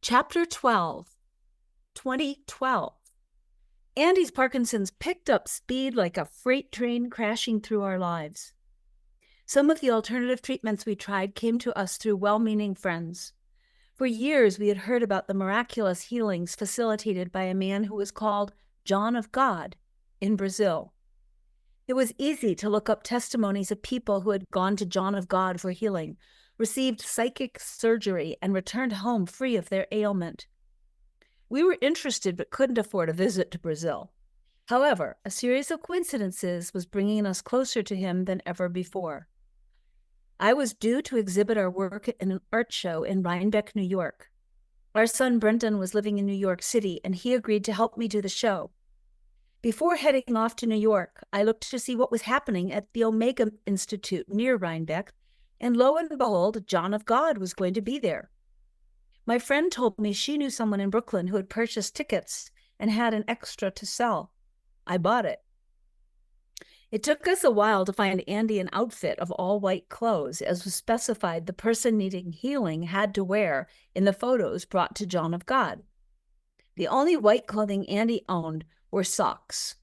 Chapter 12, 2012. Andy's Parkinson's picked up speed like a freight train crashing through our lives. Some of the alternative treatments we tried came to us through well-meaning friends. For years, we had heard about the miraculous healings facilitated by a man who was called John of God in Brazil. It was easy to look up testimonies of people who had gone to John of God for healing, received psychic surgery, and returned home free of their ailment. We were interested but couldn't afford a visit to Brazil. However, a series of coincidences was bringing us closer to him than ever before. I was due to exhibit our work in an art show in Rhinebeck, New York. Our son Brendan was living in New York City, and he agreed to help me do the show. Before heading off to New York, I looked to see what was happening at the Omega Institute near Rhinebeck, and lo and behold, John of God was going to be there. My friend told me she knew someone in Brooklyn who had purchased tickets and had an extra to sell. I bought it. It took us a while to find Andy an outfit of all white clothes, as was specified the person needing healing had to wear in the photos brought to John of God. The only white clothing Andy owned were socks.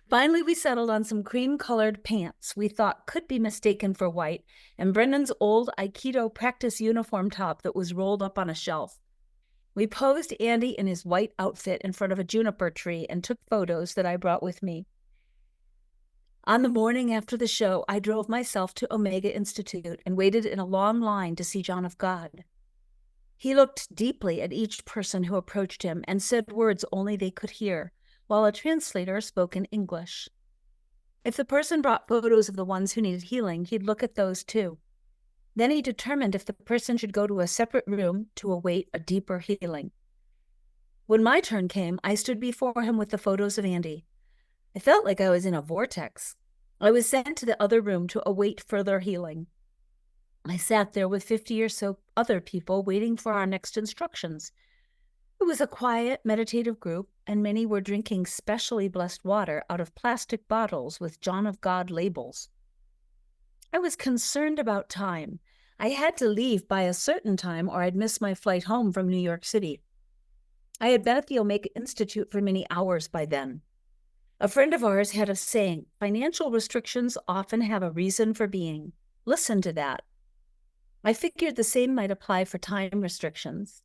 Finally, we settled on some cream-colored pants we thought could be mistaken for white, and Brendan's old Aikido practice uniform top that was rolled up on a shelf. We posed Andy in his white outfit in front of a juniper tree and took photos that I brought with me. On the morning after the show, I drove myself to Omega Institute and waited in a long line to see John of God. He looked deeply at each person who approached him and said words only they could hear, while a translator spoke in English. If the person brought photos of the ones who needed healing, he'd look at those too. Then he determined if the person should go to a separate room to await a deeper healing. When my turn came, I stood before him with the photos of Andy. I felt like I was in a vortex. I was sent to the other room to await further healing. I sat there with 50 or so other people waiting for our next instructions. It was a quiet, meditative group, and many were drinking specially blessed water out of plastic bottles with John of God labels. I was concerned about time. I had to leave by a certain time or I'd miss my flight home from New York City. I had been at the Omega Institute for many hours by then. A friend of ours had a saying, financial restrictions often have a reason for being. Listen to that. I figured the same might apply for time restrictions.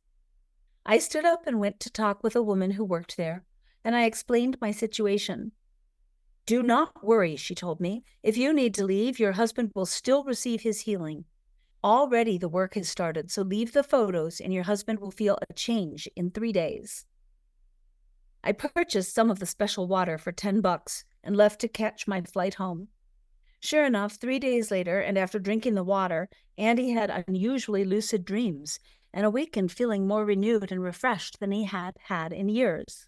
I stood up and went to talk with a woman who worked there, and I explained my situation. Do not worry, she told me. If you need to leave, your husband will still receive his healing. Already the work has started, so leave the photos and your husband will feel a change in 3 days. I purchased some of the special water for $10 and left to catch my flight home. Sure enough, 3 days later, and after drinking the water, Andy had unusually lucid dreams and awakened feeling more renewed and refreshed than he had had in years.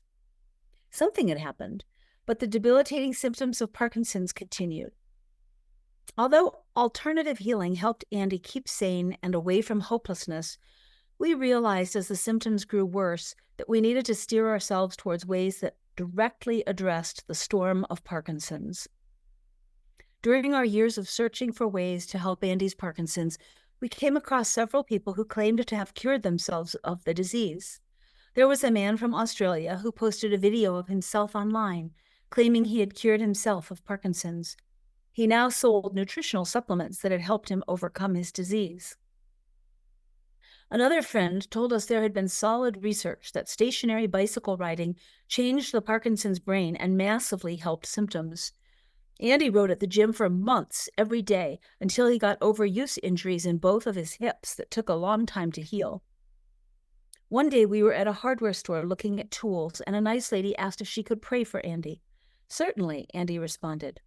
Something had happened, but the debilitating symptoms of Parkinson's continued. Although alternative healing helped Andy keep sane and away from hopelessness, we realized as the symptoms grew worse that we needed to steer ourselves towards ways that directly addressed the storm of Parkinson's. During our years of searching for ways to help Andy's Parkinson's, we came across several people who claimed to have cured themselves of the disease. There was a man from Australia who posted a video of himself online, claiming he had cured himself of Parkinson's. He now sold nutritional supplements that had helped him overcome his disease. Another friend told us there had been solid research that stationary bicycle riding changed the Parkinson's brain and massively helped symptoms. Andy rode at the gym for months every day until he got overuse injuries in both of his hips that took a long time to heal. One day we were at a hardware store looking at tools, and a nice lady asked if she could pray for Andy. Certainly, Andy responded.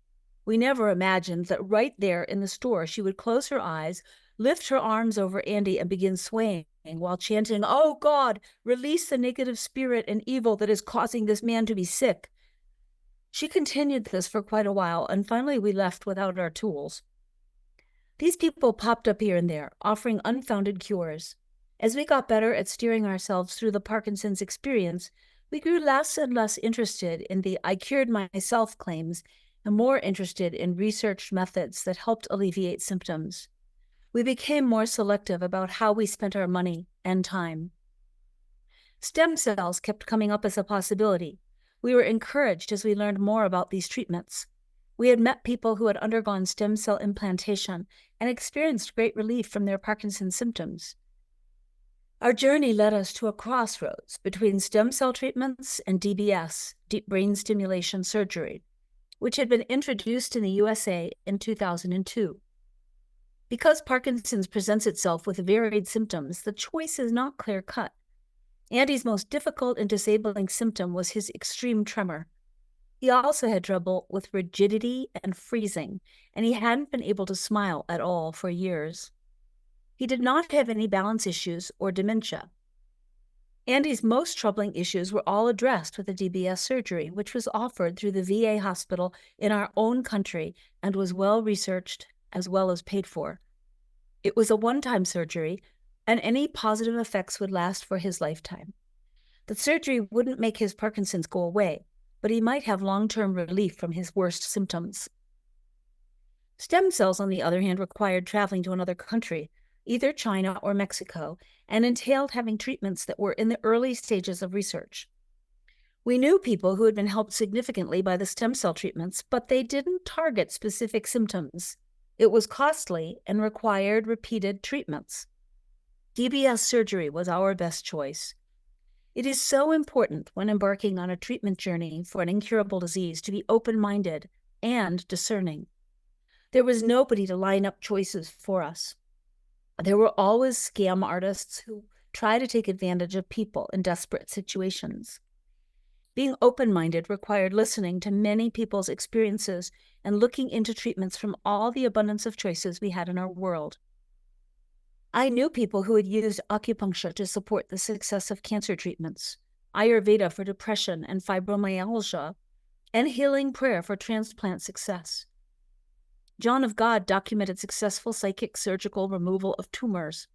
We never imagined that right there in the store she would close her eyes, lift her arms over Andy, and begin swaying while chanting, "Oh God, release the negative spirit and evil that is causing this man to be sick." She continued this for quite a while, and finally we left without our tools. These people popped up here and there, offering unfounded cures. As we got better at steering ourselves through the Parkinson's experience, we grew less and less interested in the "I cured myself" claims and more interested in researched methods that helped alleviate symptoms. We became more selective about how we spent our money and time. Stem cells kept coming up as a possibility. We were encouraged as we learned more about these treatments. We had met people who had undergone stem cell implantation and experienced great relief from their Parkinson's symptoms. Our journey led us to a crossroads between stem cell treatments and DBS, deep brain stimulation surgery, which had been introduced in the USA in 2002. Because Parkinson's presents itself with varied symptoms, the choice is not clear-cut. Andy's most difficult and disabling symptom was his extreme tremor. He also had trouble with rigidity and freezing, and he hadn't been able to smile at all for years. He did not have any balance issues or dementia. Andy's most troubling issues were all addressed with the DBS surgery, which was offered through the VA hospital in our own country and was well researched as well as paid for. It was a one-time surgery, and any positive effects would last for his lifetime. The surgery wouldn't make his Parkinson's go away, but he might have long-term relief from his worst symptoms. Stem cells, on the other hand, required traveling to another country, either China or Mexico, and entailed having treatments that were in the early stages of research. We knew people who had been helped significantly by the stem cell treatments, but they didn't target specific symptoms. It was costly and required repeated treatments. DBS surgery was our best choice. It is so important when embarking on a treatment journey for an incurable disease to be open-minded and discerning. There was nobody to line up choices for us. There were always scam artists who try to take advantage of people in desperate situations. Being open-minded required listening to many people's experiences and looking into treatments from all the abundance of choices we had in our world. I knew people who had used acupuncture to support the success of cancer treatments, Ayurveda for depression and fibromyalgia, and healing prayer for transplant success. John of God documented successful psychic surgical removal of tumors.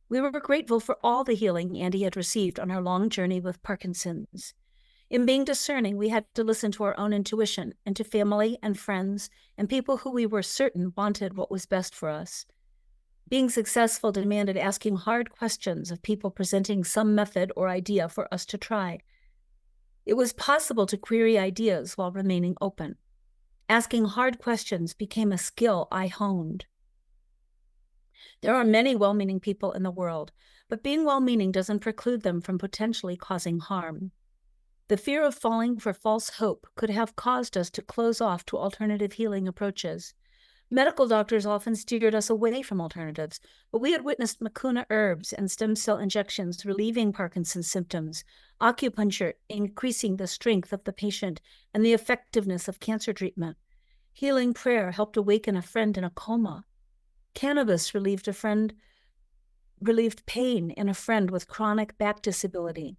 We were grateful for all the healing Andy had received on our long journey with Parkinson's. In being discerning, we had to listen to our own intuition and to family and friends and people who we were certain wanted what was best for us. Being successful demanded asking hard questions of people presenting some method or idea for us to try. It was possible to query ideas while remaining open. Asking hard questions became a skill I honed. There are many well-meaning people in the world, but being well-meaning doesn't preclude them from potentially causing harm. The fear of falling for false hope could have caused us to close off to alternative healing approaches. Medical doctors often steered us away from alternatives, but we had witnessed Mucuna herbs and stem cell injections relieving Parkinson's symptoms, acupuncture increasing the strength of the patient and the effectiveness of cancer treatment. Healing prayer helped awaken a friend in a coma. Cannabis relieved pain in a friend with chronic back disability.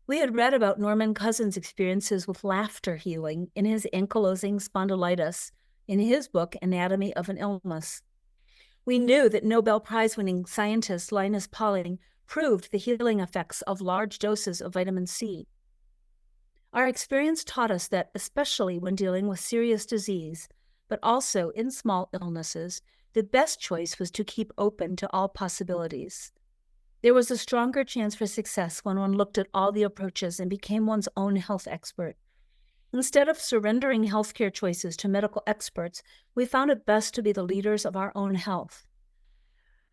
We had read about Norman Cousin's experiences with laughter healing in his ankylosing spondylitis in his book, Anatomy of an Illness. We knew that Nobel Prize-winning scientist Linus Pauling proved the healing effects of large doses of vitamin C. Our experience taught us that, especially when dealing with serious disease, but also in small illnesses, the best choice was to keep open to all possibilities. There was a stronger chance for success when one looked at all the approaches and became one's own health expert. Instead of surrendering healthcare choices to medical experts, we found it best to be the leaders of our own health.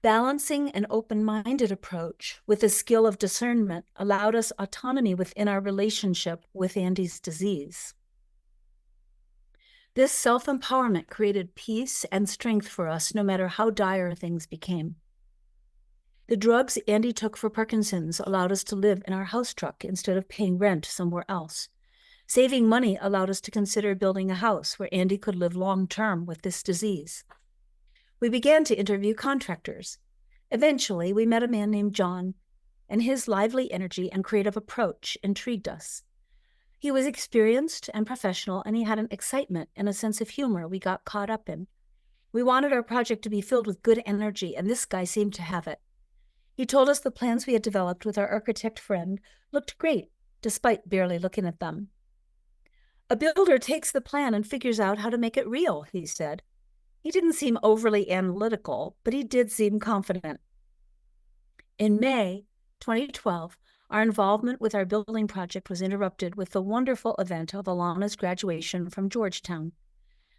Balancing an open-minded approach with the skill of discernment allowed us autonomy within our relationship with Andy's disease. This self-empowerment created peace and strength for us no matter how dire things became. The drugs Andy took for Parkinson's allowed us to live in our house truck instead of paying rent somewhere else. Saving money allowed us to consider building a house where Andy could live long-term with this disease. We began to interview contractors. Eventually, we met a man named John, and his lively energy and creative approach intrigued us. He was experienced and professional, and he had an excitement and a sense of humor we got caught up in. We wanted our project to be filled with good energy, and this guy seemed to have it. He told us the plans we had developed with our architect friend looked great, despite barely looking at them. A builder takes the plan and figures out how to make it real, he said. He didn't seem overly analytical, but he did seem confident. In May 2012, our involvement with our building project was interrupted with the wonderful event of Alana's graduation from Georgetown.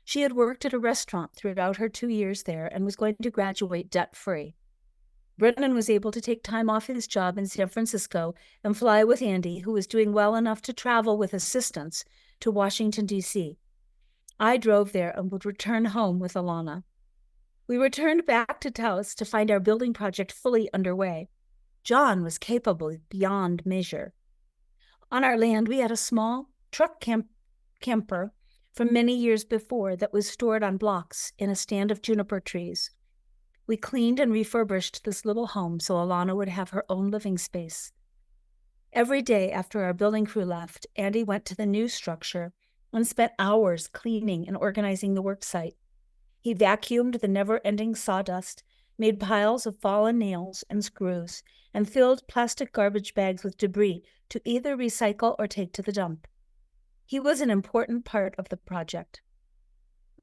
She had worked at a restaurant throughout her 2 years there and was going to graduate debt-free. Brennan was able to take time off his job in San Francisco and fly with Andy, who was doing well enough to travel with assistance, to Washington, D.C. I drove there and would return home with Alana. We returned back to Taos to find our building project fully underway. John was capable beyond measure. On our land, we had a small truck camper from many years before that was stored on blocks in a stand of juniper trees. We cleaned and refurbished this little home so Alana would have her own living space. Every day after our building crew left, Andy went to the new structure and spent hours cleaning and organizing the work site. He vacuumed the never-ending sawdust, made piles of fallen nails and screws, and filled plastic garbage bags with debris to either recycle or take to the dump. He was an important part of the project.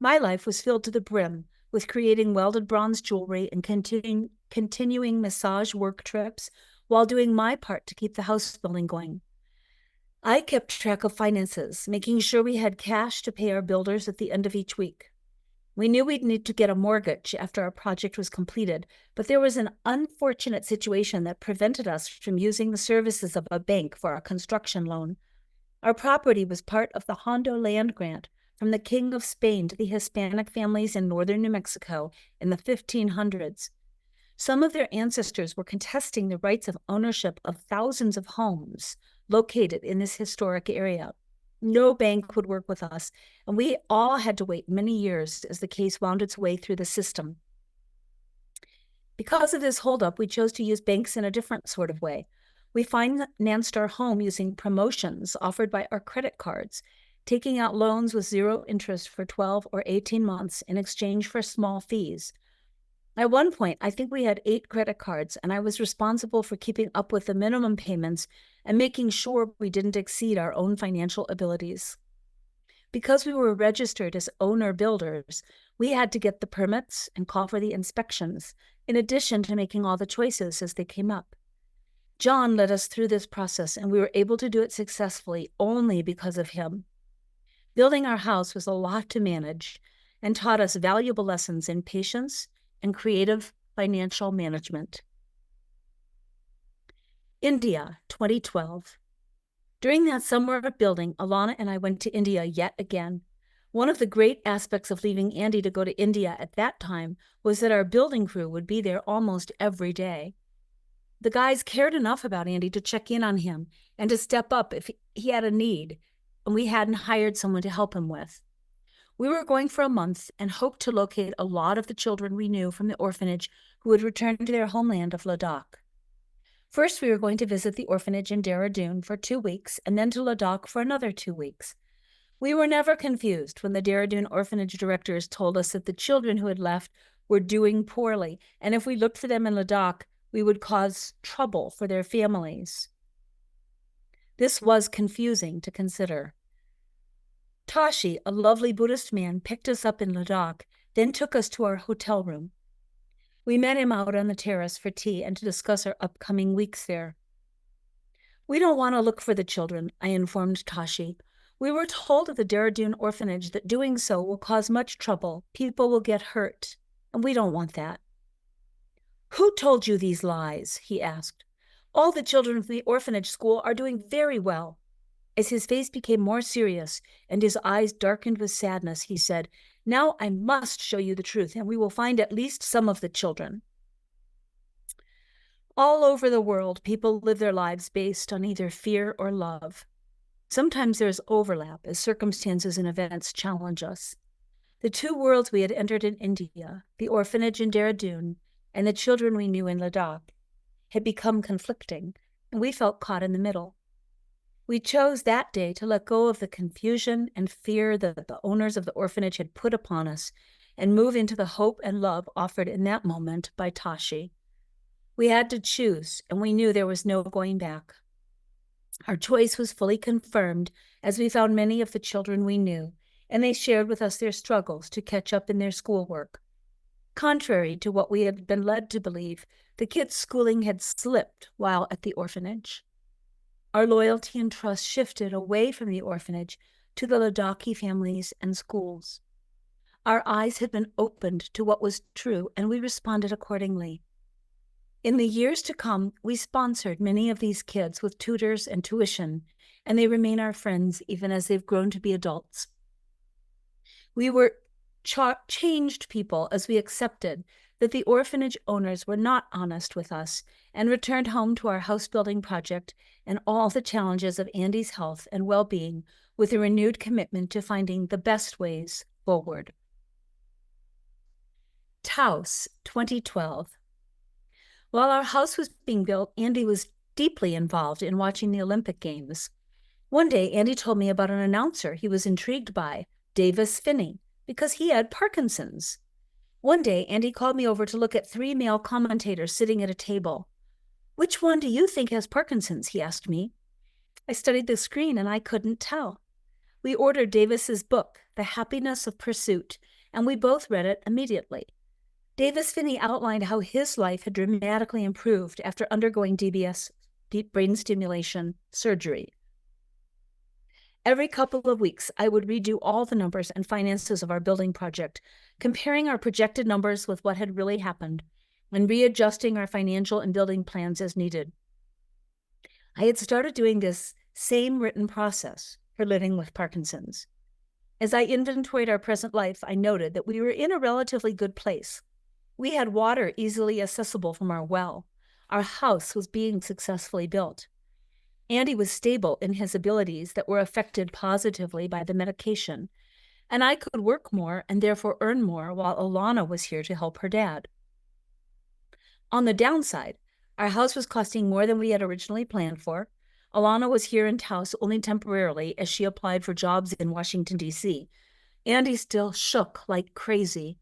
My life was filled to the brim with creating welded bronze jewelry and continuing massage work trips while doing my part to keep the house building going. I kept track of finances, making sure we had cash to pay our builders at the end of each week. We knew we'd need to get a mortgage after our project was completed, but there was an unfortunate situation that prevented us from using the services of a bank for our construction loan. Our property was part of the Hondo land grant from the King of Spain to the Hispanic families in northern New Mexico in the 1500s. Some of their ancestors were contesting the rights of ownership of thousands of homes located in this historic area. No bank would work with us, and we all had to wait many years as the case wound its way through the system. Because of this holdup, we chose to use banks in a different sort of way. We financed our home using promotions offered by our credit cards, taking out loans with zero interest for 12 or 18 months in exchange for small fees. At one point, I think we had 8 credit cards, and I was responsible for keeping up with the minimum payments and making sure we didn't exceed our own financial abilities. Because we were registered as owner-builders, we had to get the permits and call for the inspections, in addition to making all the choices as they came up. John led us through this process, and we were able to do it successfully only because of him. Building our house was a lot to manage and taught us valuable lessons in patience and creative financial management. India, 2012. During that summer of building, Alana and I went to India yet again. One of the great aspects of leaving Andy to go to India at that time was that our building crew would be there almost every day. The guys cared enough about Andy to check in on him and to step up if he had a need, and we hadn't hired someone to help him with. We were going for a month and hoped to locate a lot of the children we knew from the orphanage who would return to their homeland of Ladakh. First, we were going to visit the orphanage in Dehradun for 2 weeks and then to Ladakh for another 2 weeks. We were never confused when the Dehradun orphanage directors told us that the children who had left were doing poorly, and if we looked for them in Ladakh, we would cause trouble for their families. This was confusing to consider. Tashi, a lovely Buddhist man, picked us up in Ladakh, then took us to our hotel room. We met him out on the terrace for tea and to discuss our upcoming weeks there. We don't want to look for the children, I informed Tashi. We were told at the Dehradun orphanage that doing so will cause much trouble. People will get hurt, and we don't want that. Who told you these lies? He asked. All the children from the orphanage school are doing very well. As his face became more serious and his eyes darkened with sadness, he said, Now I must show you the truth, and we will find at least some of the children. All over the world, people live their lives based on either fear or love. Sometimes there's overlap as circumstances and events challenge us. The 2 worlds we had entered in India, the orphanage in Dehradun and the children we knew in Ladakh, had become conflicting, and we felt caught in the middle. We chose that day to let go of the confusion and fear that the owners of the orphanage had put upon us and move into the hope and love offered in that moment by Tashi. We had to choose, and we knew there was no going back. Our choice was fully confirmed as we found many of the children we knew, and they shared with us their struggles to catch up in their schoolwork. Contrary to what we had been led to believe, The kids' schooling had slipped while at the orphanage. Our loyalty and trust shifted away from the orphanage to the Ladaki families and schools. Our eyes had been opened to what was true, and we responded accordingly. In the years to come, we sponsored many of these kids with tutors and tuition, and they remain our friends even as they've grown to be adults. We were changed people as we accepted that the orphanage owners were not honest with us and returned home to our house building project and all the challenges of Andy's health and well-being with a renewed commitment to finding the best ways forward. Taos, 2012. While our house was being built, Andy was deeply involved in watching the Olympic Games. One day, Andy told me about an announcer he was intrigued by, Davis Finney, because he had Parkinson's. One day, Andy called me over to look at 3 male commentators sitting at a table. "Which one do you think has Parkinson's?" he asked me. I studied the screen and I couldn't tell. We ordered Davis's book, The Happiness of Pursuit, and we both read it immediately. Davis Finney outlined how his life had dramatically improved after undergoing DBS, deep brain stimulation, surgery. Every couple of weeks, I would redo all the numbers and finances of our building project, comparing our projected numbers with what had really happened, and readjusting our financial and building plans as needed. I had started doing this same written process for living with Parkinson's. As I inventoried our present life, I noted that we were in a relatively good place. We had water easily accessible from our well. Our house was being successfully built. Andy was stable in his abilities that were affected positively by the medication, and I could work more and therefore earn more while Alana was here to help her dad. On the downside, our house was costing more than we had originally planned for. Alana was here in Taos only temporarily as she applied for jobs in Washington, D.C. Andy still shook like crazy,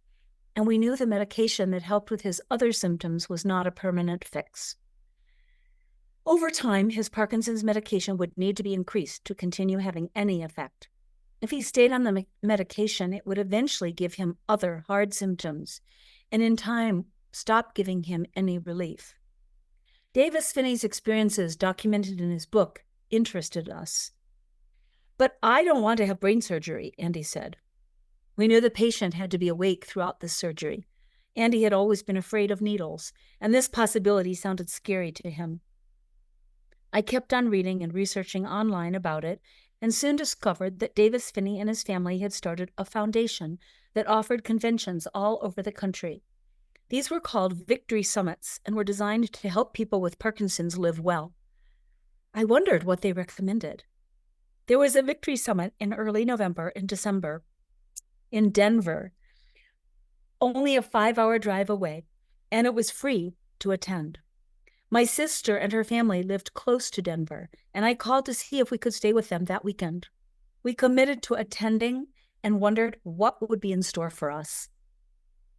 and we knew the medication that helped with his other symptoms was not a permanent fix. Over time, his Parkinson's medication would need to be increased to continue having any effect. If he stayed on the medication, it would eventually give him other hard symptoms, and in time, stop giving him any relief. Davis Finney's experiences documented in his book interested us. "But I don't want to have brain surgery," Andy said. We knew the patient had to be awake throughout this surgery. Andy had always been afraid of needles, and this possibility sounded scary to him. I kept on reading and researching online about it, and soon discovered that Davis Finney and his family had started a foundation that offered conventions all over the country. These were called Victory Summits and were designed to help people with Parkinson's live well. I wondered what they recommended. There was a Victory Summit in early November and December in Denver, only a 5-hour drive away, and it was free to attend. My sister and her family lived close to Denver, and I called to see if we could stay with them that weekend. We committed to attending and wondered what would be in store for us.